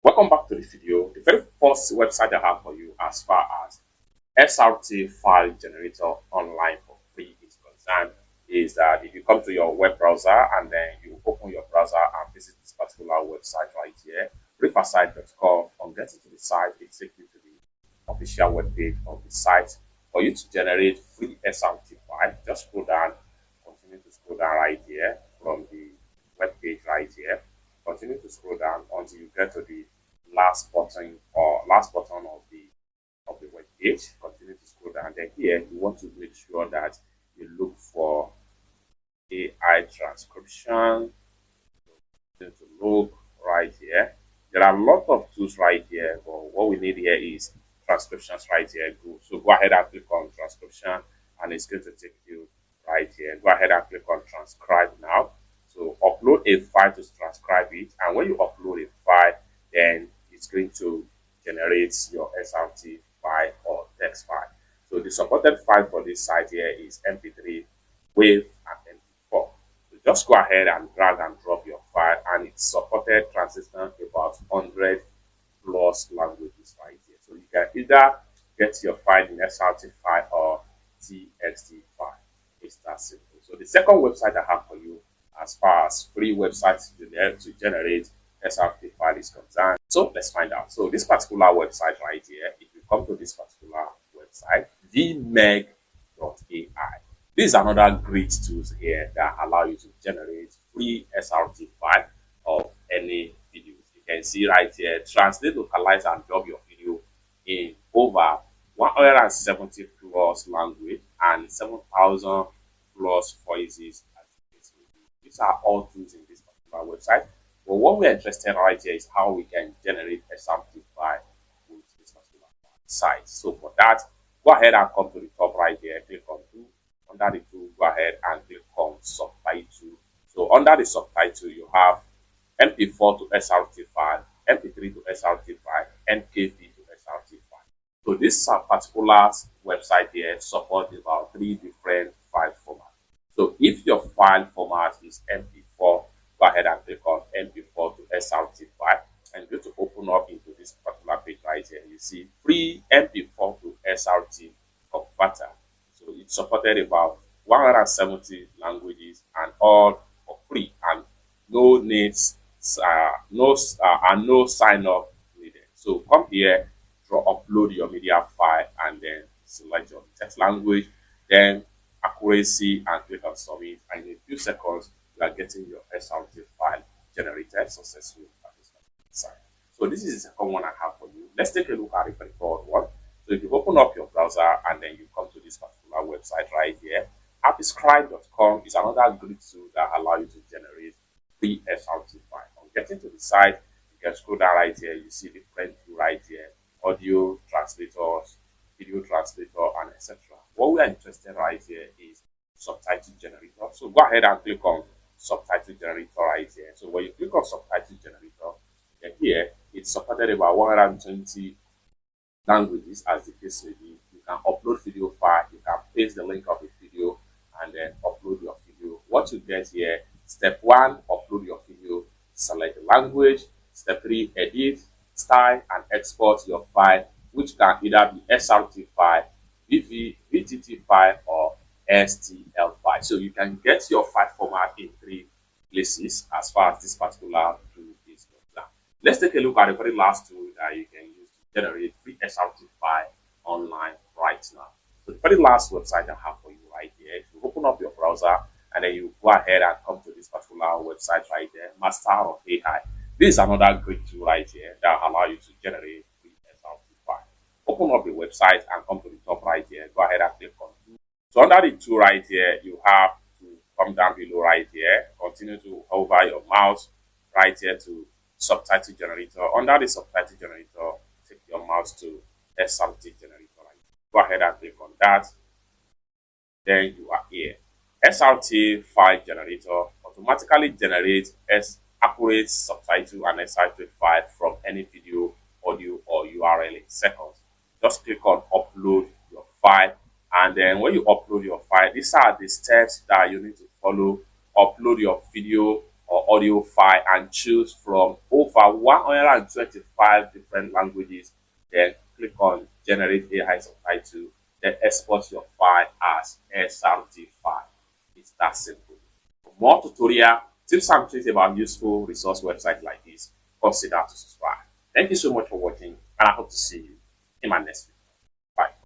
Welcome back to the video. The very first website I have for you as far as SRT file generator online for free is concerned is that if you come to your web browser and then you open your browser and visit this particular website right here, riverside.com, on getting to the site, it takes you to the official web page of the site for you to generate free SRT file. Just scroll down, continue to scroll down right here from the web page right here. Continue to scroll down until you get to the last button of the web page. Continue to scroll down. Then here you want to make sure that you look for AI transcription. To look right here. There are a lot of tools right here, but what we need here is transcriptions right here. So go ahead and click on transcription, and it's going to take you right here. Go ahead and click on transcribe now. So upload a file to transcribe it, and when you upload a file, then it's going to generate your SRT file or text file. So the supported file for this site here is MP3, WAV, and MP4. So just go ahead and drag and drop your file, and it's supported translation about 100 plus languages right here. So you can either get your file in SRT file or TXT file. It's that simple. So the second website I have for you as far as free websites to generate SRT file is concerned. So let's find out. So this particular website right here, if you come to this particular website, vmeg.ai, this is another great tools here that allow you to generate free SRT file of any videos. You can see right here, translate, localize, and dub your video in over 170 plus language and 7,000 plus voices. These are all tools in this particular website. But what we're interested in right here is how we can generate a SRT file with this particular site. So for that, go ahead and come to the top right here, click on tool. Under the tool, go ahead and click on subtitle. So under the subtitle, you have MP4 to SRT file, MP3 to SRT file, NKV to SRT file. So this particular website here supports about 3 different file formats. So if your file format is MP4, go ahead and click on MP4 to SRT file, and go to open up into this particular page right here. You see free MP4 to SRT converter. So it's supported about 170 languages and all for free, and no needs, no sign up needed. So come here to upload your media file and then select your text language, then accuracy, and click on submit, and in a few seconds you are getting your SRT file generated successfully at this site. So this is the second one I have for you. Let's take a look at the third one. So if you open up your browser and then you come to this particular website right here, appscribe.com is another great tool that allow you to generate free SRT file. On getting to the site, you can scroll down right here, you see different tools right here, audio translators, video translator, and etc. What we are interested in right here is subtitle generator. So go ahead and click on subtitle generator right here. So when you click on subtitle generator, then here it's supported about 120 languages as the case may be. You can upload video file, you can paste the link of the video and then upload your video. What you get here, step 1, upload your video, select the language. Step 3, edit, style, and export your file, which can either be SRT file, VTT file, or STL file. So you can get your file format in 3 places as far as this particular tool is concerned. Let's take a look at the very last tool that you can use to generate free SRT file online right now. So the very last website I have for you right here, if you open up your browser and then you go ahead and come to this particular website right there, Master of AI. This is another great tool right here that allow you to generate free SRT file. Open up the website and come to the top right here. Go ahead and click on tool. So under the tool right here, you have to come down below right here. Continue to hover your mouse right here to subtitle generator. Under the subtitle generator, take your mouse to SRT generator. Right? Go ahead and click on that. Then you are here. SRT file generator automatically generates accurate subtitle and SRT file from any video, audio, or URL in seconds. Just click on upload your file, and then when you upload your file, these are the steps that you need to follow. Upload your video or audio file and choose from over over 125 different languages. Then click on generate AI subtitle, then export your file as SRT file. It's that simple. For more tutorial, tips and tricks about useful resource websites like this, consider to subscribe. Thank you so much for watching, and I hope to see you in my next video. Bye.